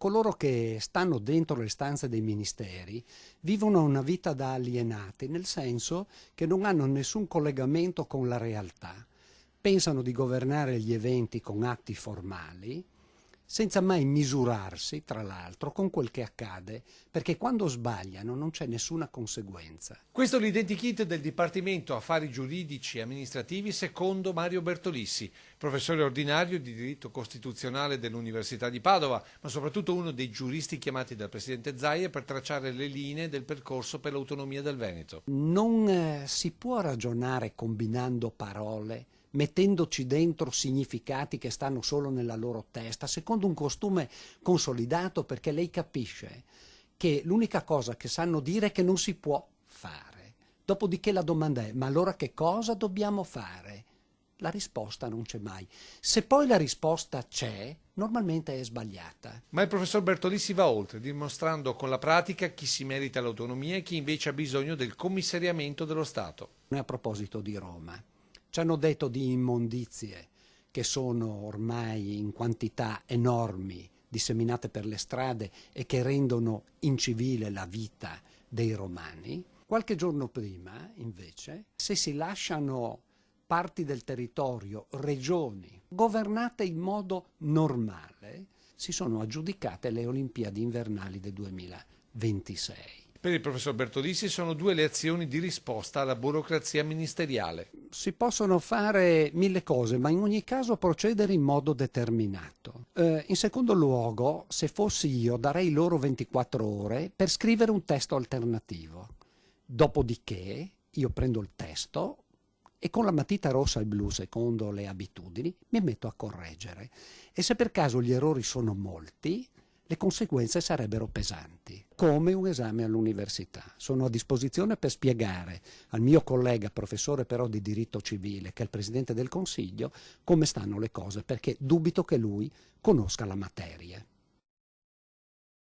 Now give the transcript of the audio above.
coloro che stanno dentro le stanze dei ministeri vivono una vita da alienati, nel senso che non hanno nessun collegamento con la realtà. Pensano di governare gli eventi con atti formali, senza mai misurarsi, tra l'altro, con quel che accade, perché quando sbagliano non c'è nessuna conseguenza. Questo è l'identikit del Dipartimento Affari Giuridici e Amministrativi secondo Mario Bertolissi, professore ordinario di diritto costituzionale dell'Università di Padova, ma soprattutto uno dei giuristi chiamati dal presidente Zaia per tracciare le linee del percorso per l'autonomia del Veneto. Non si può ragionare combinando parole, mettendoci dentro significati che stanno solo nella loro testa, secondo un costume consolidato, perché lei capisce che l'unica cosa che sanno dire è che non si può fare. Dopodiché la domanda è: ma allora che cosa dobbiamo fare? La risposta non c'è mai. Se poi la risposta c'è, normalmente è sbagliata. Ma il professor Bertolissi va oltre, dimostrando con la pratica chi si merita l'autonomia e chi invece ha bisogno del commissariamento dello Stato. A proposito di Roma, ci hanno detto di immondizie che sono ormai in quantità enormi, disseminate per le strade e che rendono incivile la vita dei romani. Qualche giorno prima, invece, se si lasciano parti del territorio, regioni, governate in modo normale, si sono aggiudicate le Olimpiadi invernali del 2026. Per il professor Bertolissi sono 2 le azioni di risposta alla burocrazia ministeriale. Si possono fare 1000 cose, ma in ogni caso procedere in modo determinato. In secondo luogo, se fossi io, darei loro 24 ore per scrivere un testo alternativo. Dopodiché io prendo il testo e con la matita rossa e blu, secondo le abitudini, mi metto a correggere. E se per caso gli errori sono molti, le conseguenze sarebbero pesanti, come un esame all'università. Sono a disposizione per spiegare al mio collega, professore però di diritto civile, che è il Presidente del Consiglio, come stanno le cose, perché dubito che lui conosca la materia.